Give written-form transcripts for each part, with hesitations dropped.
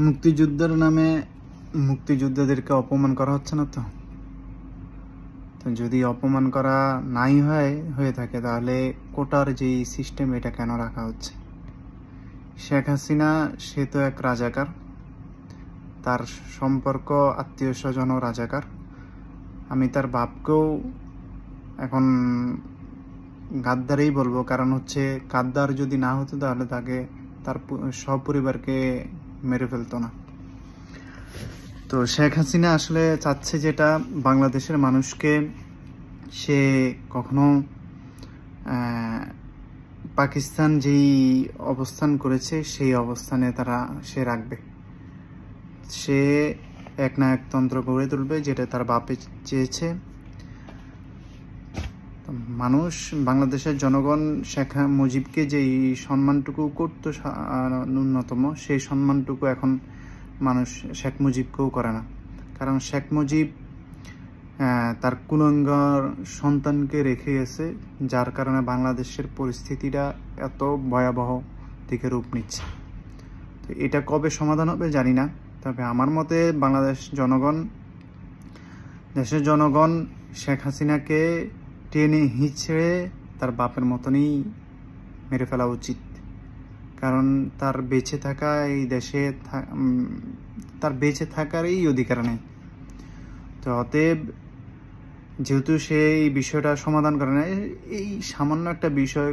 মুক্তিযুদ্ধের নামে মুক্তিযোদ্ধাদেরকে অপমান করা হচ্ছে না তো? যদি অপমান করা নাই হয়ে থাকে তাহলে কোটার যেই সিস্টেম এটা কেন রাখা হচ্ছে? শেখ হাসিনা সে তো এক রাজাকার, তার সম্পর্ক আত্মীয় স্বজনও রাজাকার। আমি তার বাপকেও এখন গাদ্দারই বলবো, কারণ হচ্ছে গাদ্দার যদি না হতো তাহলে তাকে তার সপরিবারকে মেরে ফেলতো না। তো শেখ হাসিনা আসলে চাচ্ছে যেটা, বাংলাদেশের মানুষকে সে কখনো পাকিস্তান যেই অবস্থান করেছে সেই অবস্থানে সে রাখবে। সে এক না এক তন্ত্র গড়ে তুলবে যেটা তার বাপে চেয়েছে। মানুষ, বাংলাদেশের জনগণ শেখ মুজিবকে যেই সম্মানটুকু করতো ন্যূনতম, সেই সম্মানটুকু এখন মানুষ শেখ মুজিবকেও করে না। কারণ শেখ মুজিব তার কুলাঙ্গার সন্তানকে রেখে গেছে, যার কারণে বাংলাদেশের পরিস্থিতিটা এত ভয়াবহ দিকে রূপ নিচ্ছে। তো এটা কবে সমাধান হবে জানি না, তবে আমার মতে দেশের জনগণ শেখ হাসিনাকে টেনে হিঁচড়ে তার বাপের মতনই মেরে ফেলা উচিত। কারণ তার বেঁচে থাকা এই দেশে তার বেঁচে থাকারই অধিকার নেই। তো অতএব যেহেতু সে এই বিষয়টা সমাধান করে না, এই সামান্য একটা বিষয়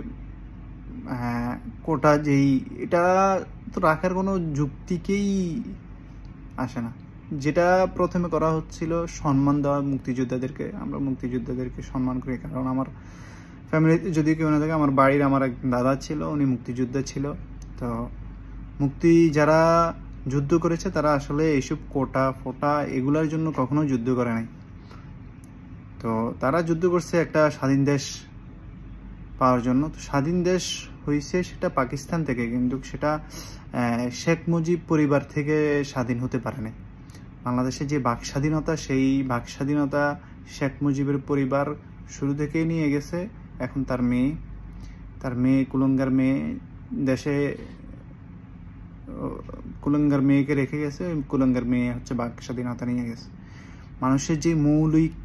কোটা এটা তো রাখার কোনো যুক্তিকেই আসে না। যেটা প্রথমে করা হচ্ছিল সম্মান দেওয়া মুক্তিযোদ্ধাদেরকে, আমরা মুক্তিযোদ্ধাদেরকে সম্মান করি। কারণ আমার ফ্যামিলিতে যদি কেউ না থাকে, আমার বাড়ির আমার এক দাদা ছিল, উনি মুক্তিযোদ্ধা ছিল। তো যারা যুদ্ধ করেছে তারা আসলে এইসব কোটা ফোটা এগুলার জন্য কখনো যুদ্ধ করে নাই। তো তারা যুদ্ধ করছে একটা স্বাধীন দেশ পাওয়ার জন্য। তো স্বাধীন দেশ হয়েছে সেটা পাকিস্তান থেকে, কিন্তু সেটা শেখ মুজিব পরিবার থেকে স্বাধীন হতে পারেনি। বাংলাদেশে যে বাক স্বাধীনতা, সেই বাক স্বাধীনতা শেখ মুজিবের পরিবার শুরু থেকেই নিয়ে গেছে। এখন তার মেয়ে কুলাঙ্গার মেয়ে দেশে কুলাঙ্গার মেয়েকে রেখে গেছে, কুলাঙ্গার মেয়ে হচ্ছে বাক স্বাধীনতা নিয়ে গেছে। মানুষের যে মৌলিক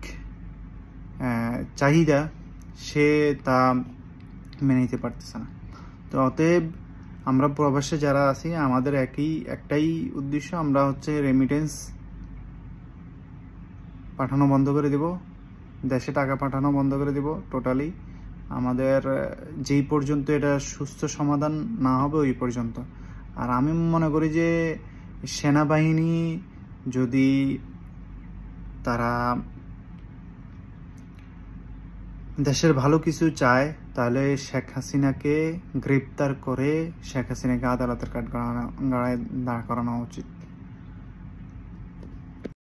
চাহিদা সে তা মেনে নিতে পারতেছে না। তো অতএব আমরা প্রবাসে যারা আছি, আমাদের একটাই উদ্দেশ্য, আমরা হচ্ছে রেমিটেন্স পাঠানো বন্ধ করে দেব, দেশে টাকা পাঠানো বন্ধ করে দেব টোটালি। আমাদের যেই পর্যন্ত এটা সুস্থ সমাধান না হবে ওই পর্যন্ত। আর আমি মনে করি যে সেনাবাহিনী যদি তারা দেশের ভালো কিছু চায়, তাহলে শেখ হাসিনাকে গ্রেপ্তার করে শেখ হাসিনাকে আদালতের কাঠগড়ায় দাঁড় করানো উচিত।